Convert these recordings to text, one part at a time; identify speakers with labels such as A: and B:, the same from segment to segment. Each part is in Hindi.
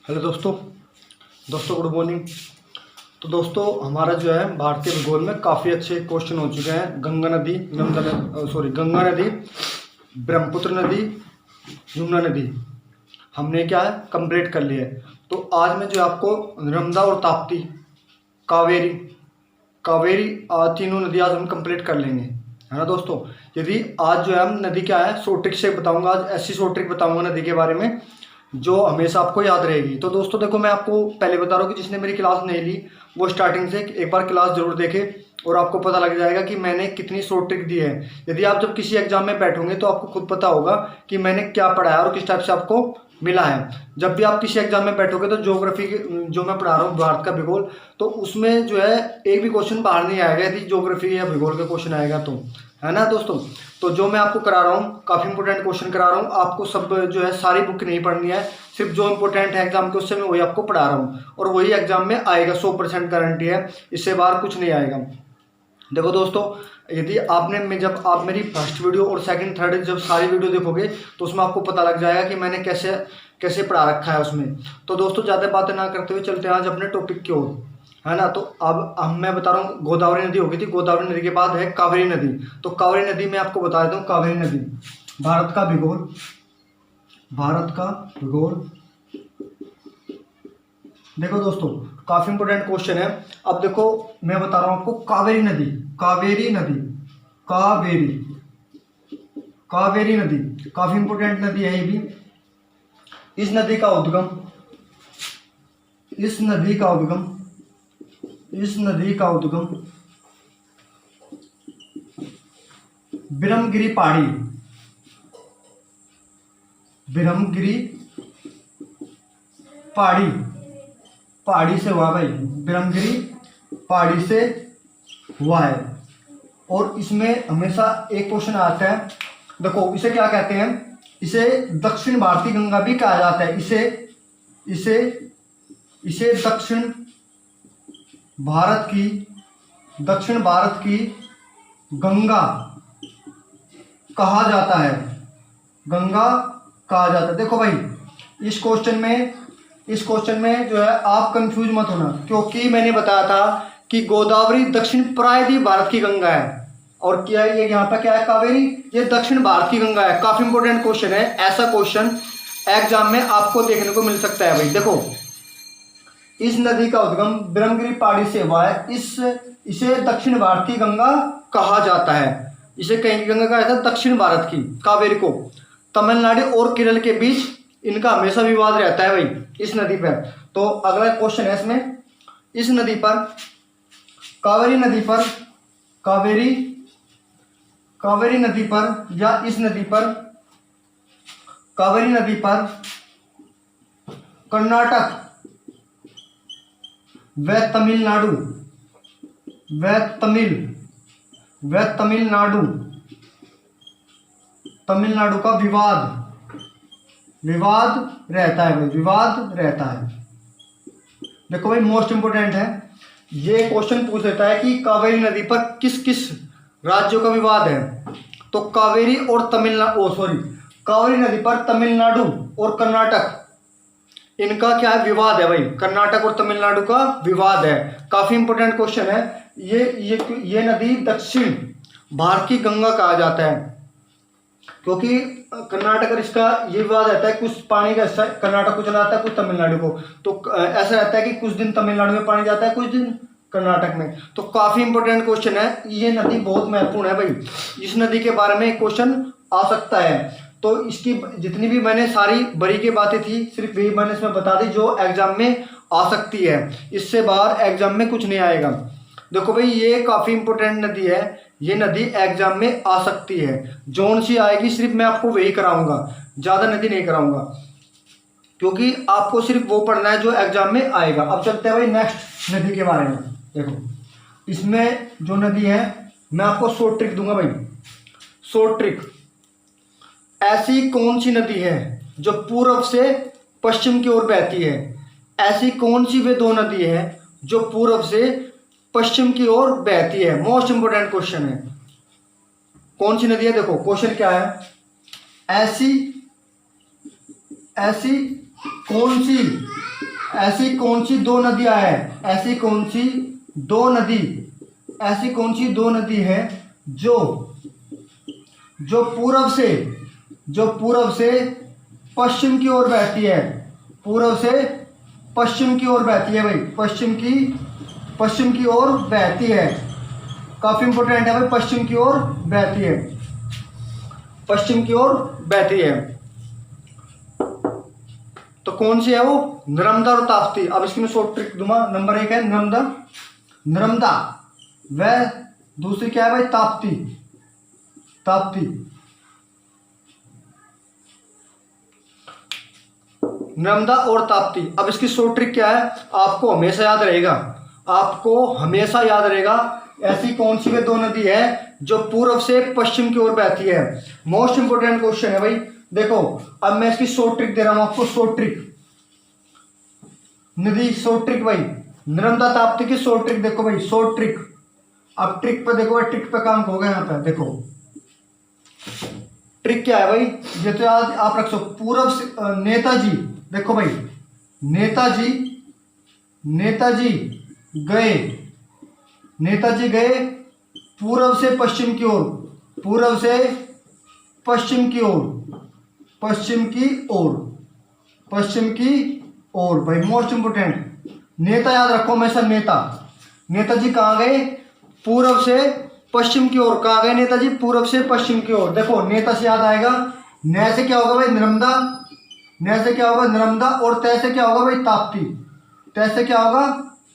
A: हेलो दोस्तों गुड मॉर्निंग। तो दोस्तों हमारा जो है भारतीय भूगोल में काफ़ी अच्छे क्वेश्चन हो चुके हैं। गंगा नदी गंगा नदी, ब्रह्मपुत्र नदी, यमुना नदी हमने क्या है कंप्लीट कर लिया है। तो आज मैं जो आपको नर्मदा और ताप्ती, कावेरी कावेरी तीनों नदी आज हम कंप्लीट कर लेंगे, है ना दोस्तों। यदि आज जो है हम नदी क्या है शॉर्ट ट्रिक से बताऊंगा, आज ऐसी शॉर्ट ट्रिक बताऊंगा नदी के बारे में जो हमेशा आपको याद रहेगी। तो दोस्तों देखो, मैं आपको पहले बता रहा हूँ कि जिसने मेरी क्लास नहीं ली वो स्टार्टिंग से एक बार क्लास जरूर देखे और आपको पता लग जाएगा कि मैंने कितनी शॉर्ट ट्रिक दी है। यदि आप जब किसी एग्जाम में बैठोगे तो आपको खुद पता होगा कि मैंने क्या पढ़ाया और किस टाइप से आपको मिला है। जब भी आप किसी एग्जाम में बैठोगे तो ज्योग्राफी जो मैं पढ़ा रहा हूँ भारत का भूगोल, तो उसमें जो है एक भी क्वेश्चन बाहर नहीं आएगा यदि ज्योग्राफी या भूगोल का क्वेश्चन आएगा तो, है ना दोस्तों। तो जो मैं आपको करा रहा हूँ काफ़ी इंपॉर्टेंट क्वेश्चन करा रहा हूँ। आपको सब जो है सारी बुक नहीं पढ़नी है, सिर्फ जो इंपॉर्टेंट है एग्जाम के उससे मैं वही आपको पढ़ा रहा हूँ और वही एग्जाम में आएगा। 100% गारंटी है, इससे बाहर कुछ नहीं आएगा। देखो दोस्तों, यदि जब आप मेरी फर्स्ट वीडियो और सेकंड थर्ड जब सारी वीडियो देखोगे तो उसमें आपको पता लग जाएगा कि मैंने कैसे कैसे पढ़ा रखा है उसमें। तो दोस्तों ज़्यादा बातें ना करते हुए चलते हैं आज अपने टॉपिक की ओर, है ना। तो अब मैं बता रहा हूँ गोदावरी नदी होगी थी, गोदावरी नदी के बाद है कावेरी नदी। तो कावेरी नदी मैं आपको बता देता हूँ। कावेरी नदी भारत का भूगोल देखो दोस्तों, काफी इंपोर्टेंट क्वेश्चन है। अब देखो मैं बता रहा हूं आपको कावेरी नदी काफी इंपोर्टेंट नदी है ये भी। इस नदी का उद्गम ब्रह्मगिरी पहाड़ी से हुआ भाई, ब्रह्मगिरी पहाड़ी से हुआ है। और इसमें हमेशा एक क्वेश्चन आता है, देखो इसे क्या कहते हैं, इसे दक्षिण भारतीय गंगा भी कहा जाता है। इसे दक्षिण भारत की गंगा कहा जाता है, देखो भाई इस क्वेश्चन में जो है आप कंफ्यूज मत होना, क्योंकि मैंने बताया था कि गोदावरी दक्षिण प्रायद्वीप भारत की गंगा है और क्या ये यहाँ पर क्या है कावेरी, ये दक्षिण भारत की गंगा है। काफी इंपोर्टेंट क्वेश्चन है, ऐसा क्वेश्चन एग्जाम में आपको देखने को मिल सकता है भाई। देखो इस नदी का उद्गम ब्रह्मगिरी पहाड़ी से हुआ है, इसे दक्षिण भारतीय गंगा कहा जाता है। इसे कहीं गंगा कहा जाता है दक्षिण भारत की कावेरी को। तमिलनाडु और केरल के बीच इनका हमेशा विवाद रहता है भाई इस नदी पर। तो अगला क्वेश्चन है इसमें, इस नदी पर कावेरी नदी पर या इस नदी पर कावेरी नदी पर कर्नाटक व तमिलनाडु का विवाद रहता है। देखो भाई मोस्ट इंपोर्टेंट है, ये क्वेश्चन पूछ लेता है कि कावेरी नदी पर किस किस राज्यों का विवाद है। तो कावेरी नदी पर तमिलनाडु और कर्नाटक इनका क्या है विवाद है भाई, कर्नाटक और तमिलनाडु का विवाद है। काफी इंपोर्टेंट क्वेश्चन है। ये नदी दक्षिण भारत की गंगा कहा जाता है, क्योंकि कर्नाटक इसका ये विवाद रहता है, कुछ पानी का हिस्सा कर्नाटक को चला जाता है, कुछ तमिलनाडु को। तो ऐसा रहता है कि कुछ दिन तमिलनाडु में पानी जाता है, कुछ दिन कर्नाटक में। तो काफी इंपोर्टेंट क्वेश्चन है, ये नदी बहुत महत्वपूर्ण है भाई। इस नदी के बारे में क्वेश्चन आ सकता है। तो इसकी जितनी भी मैंने सारी बड़ी की बातें थी सिर्फ यही मैंने इसमें बता दी जो एग्जाम में आ सकती है, इससे बाहर एग्जाम में कुछ नहीं आएगा। देखो भाई ये काफी इंपोर्टेंट नदी है, ये नदी एग्जाम में आ सकती है। जोन सी आएगी सिर्फ मैं आपको वही कराऊंगा, ज्यादा नदी नहीं कराऊंगा, क्योंकि आपको सिर्फ वो पढ़ना है जो एग्जाम में आएगा। अब चलते हैं भाई नेक्स्ट नदी के बारे में। देखो इसमें जो नदी है मैं आपको शॉर्ट ट्रिक दूंगा भाई, शॉर्ट ट्रिक। ऐसी कौन सी नदी है जो पूर्व से पश्चिम की ओर बहती है? ऐसी कौन सी वे दो नदी है जो पूर्व से पश्चिम की ओर बहती है? मोस्ट इंपोर्टेंट क्वेश्चन है, कौन सी नदी है? देखो क्वेश्चन क्या है, ऐसी ऐसी कौन सी दो नदियां हैं, ऐसी कौन सी दो नदी है जो पूर्व से पश्चिम की ओर बहती है, पूर्व से पश्चिम की ओर बहती है भाई, पश्चिम की ओर बहती है। काफी इंपॉर्टेंट है भाई, पश्चिम की ओर बहती है, पश्चिम की ओर बहती है। तो कौन सी है वो? नर्मदा और ताप्ती। अब इसकी मैं शॉर्ट ट्रिक दूंगा। नंबर 1 है नर्मदा, वह दूसरी क्या है भाई? ताप्ती। नर्मदा और ताप्ती। अब इसकी शॉर्ट ट्रिक क्या है? आपको हमेशा याद रहेगा, ऐसी कौन सी वे दो नदी है जो पूर्व से पश्चिम की ओर बहती है। मोस्ट इंपोर्टेंट क्वेश्चन है भाई। देखो अब मैं इसकी शॉर्ट ट्रिक दे रहा हूं आपको, शॉर्ट ट्रिक भाई, नर्मदा ताप्ती की शॉर्ट ट्रिक देखो भाई, शॉर्ट ट्रिक। अब ट्रिक पे देखो, ट्रिक पे काम होगा यहाँ पे। देखो ट्रिक क्या है भाई, ये तो याद आप रख सकते। पूर्व से नेताजी, देखो भाई, नेताजी गए पूर्व से पश्चिम की ओर, पश्चिम की ओर भाई। मोस्ट इंपोर्टेंट, नेता याद रखो हमेशा, नेताजी कहाँ गए? पूर्व से पश्चिम की ओर। कहाँ गए नेताजी? पूर्व से पश्चिम की ओर। देखो नेता से याद आएगा, न से क्या होगा भाई? नर्मदा, और तय से क्या होगा भाई?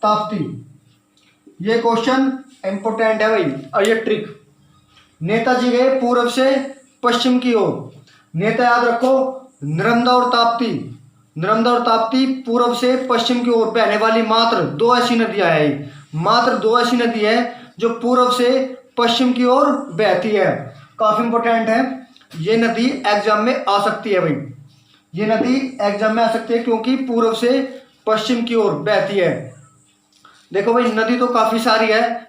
A: ताप्ती। ये क्वेश्चन इंपोर्टेंट है भाई। और ये ट्रिक, नेताजी गए पूर्व से पश्चिम की ओर, नेता याद रखो, नर्मदा और ताप्ती पूर्व से पश्चिम की ओर बहने वाली मात्र दो ऐसी नदियां हैं, जो पूर्व से पश्चिम की ओर बहती है। काफी इंपॉर्टेंट है, ये नदी एग्जाम में आ सकती है भाई, क्योंकि पूर्व से पश्चिम की ओर बहती है। देखो भाई नदी तो काफी सारी है,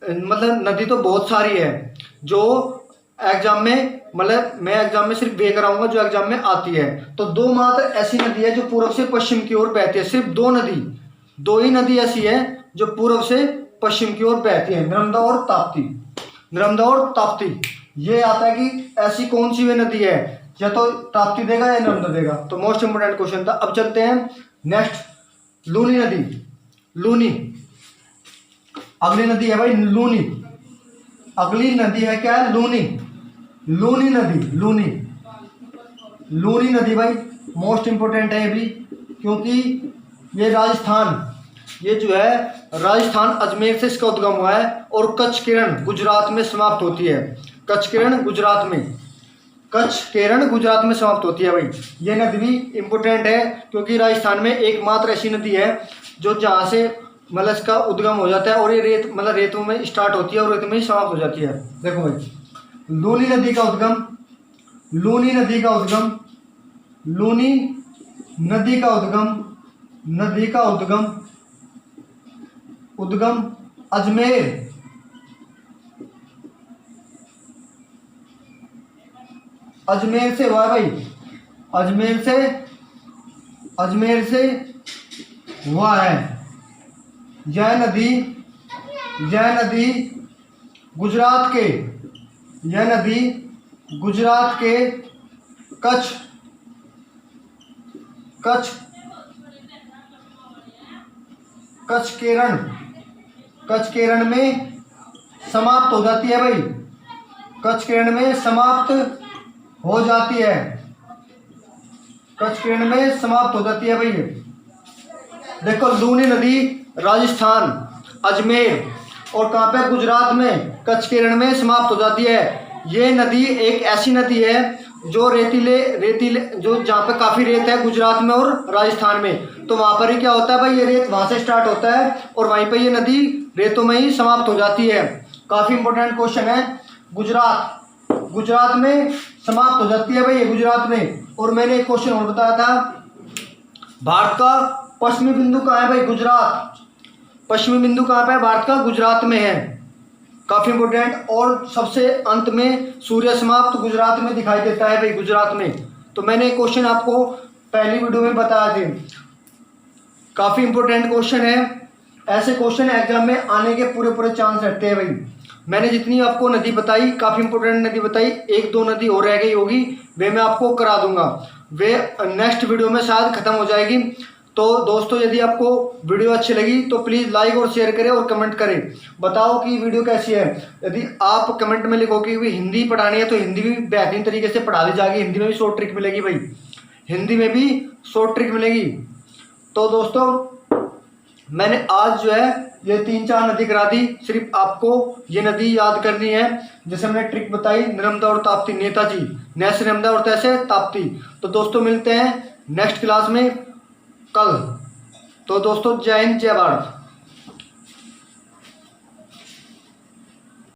A: नदी तो बहुत सारी है जो एग्जाम में, मैं एग्जाम में सिर्फ वे कराऊंगा जो एग्जाम में आती है। तो दो मात्र ऐसी नदी है जो पूर्व से पश्चिम की ओर बहती है, सिर्फ दो ही नदी ऐसी है जो पूर्व से पश्चिम की ओर बहती है, नर्मदा और ताप्ती। ये आता है कि ऐसी कौन सी वे नदी है, या तो ताप्ती देगा या नर्मदा देगा। तो मोस्ट इंपोर्टेंट क्वेश्चन था। अब चलते हैं नेक्स्ट, लूनी नदी। अगली नदी है भाई लूनी। अगली नदी है क्या है? लूनी नदी भाई मोस्ट इंपोर्टेंट है ये भी, क्योंकि ये राजस्थान अजमेर से इसका उद्गम हुआ है और कच्छ केरन गुजरात में समाप्त होती है। कच्छ केरन गुजरात में समाप्त होती है भाई। ये नदी भी इंपोर्टेंट है, क्योंकि राजस्थान में एकमात्र ऐसी नदी है जो जहाँ से इसका उद्गम हो जाता है और ये रेतों में स्टार्ट होती है और रेत में ही समाप्त हो जाती है। देखो भाई लूनी नदी का उद्गम अजमेर से हुआ है भाई, अजमेर से हुआ है। यह नदी गुजरात के कच्छ केरन में समाप्त हो जाती है भाई, कच्छ केरन में समाप्त हो जाती है भाई। देखो लूनी नदी राजस्थान अजमेर और कहाँ पे? गुजरात में कच्छ केरन में समाप्त हो जाती है। ये नदी एक ऐसी नदी है जो रेतीले जो जहाँ पे काफ़ी रेत है गुजरात में और राजस्थान में, तो वहाँ पर ही क्या होता है भाई, ये रेत वहाँ से स्टार्ट होता है और वहीं पे ये नदी रेतों में ही समाप्त हो जाती है। काफ़ी इंपॉर्टेंट क्वेश्चन है। गुजरात में समाप्त हो जाती है भाई ये गुजरात में। और मैंने एक क्वेश्चन और बताया था, भारत का पश्चिमी बिंदु कहाँ है भाई? पश्चिमी बिंदु कहाँ पे है भारत का? गुजरात में है। काफी इंपोर्टेंट। और सबसे अंत में सूर्य समाप्त गुजरात में दिखाई देता है भाई, गुजरात में। तो मैंने एक क्वेश्चन आपको पहली वीडियो में बताया थे। काफ़ी इंपॉर्टेंट क्वेश्चन है, ऐसे क्वेश्चन एग्जाम में आने के पूरे पूरे चांस रहते हैं भाई। मैंने जितनी आपको नदी बताई, काफ़ी इंपॉर्टेंट नदी बताई, एक दो नदी और रह गई होगी, वे मैं आपको करा दूंगा, वे नेक्स्ट वीडियो में शायद ख़त्म हो जाएगी। तो दोस्तों यदि आपको वीडियो अच्छी लगी तो प्लीज़ लाइक और शेयर करें और कमेंट करें, बताओ कि वीडियो कैसी है। यदि आप कमेंट में लिखो कि हिंदी पढ़ानी है तो हिंदी भी बेहतरीन तरीके से पढ़ा दी जाएगी, हिंदी में भी शॉर्ट ट्रिक मिलेगी भाई, हिंदी में भी शॉर्ट ट्रिक मिलेगी। तो दोस्तों मैंने आज जो है ये 3-4 नदी करा दी, सिर्फ आपको ये नदी याद करनी है। जैसे मैंने ट्रिक बताई, नर्मदा और ताप्ती, नेताजी, नैसे नर्मदा और तैसे ताप्ती। तो दोस्तों मिलते हैं नेक्स्ट क्लास में कल। तो दोस्तों जय हिंद जय भारत।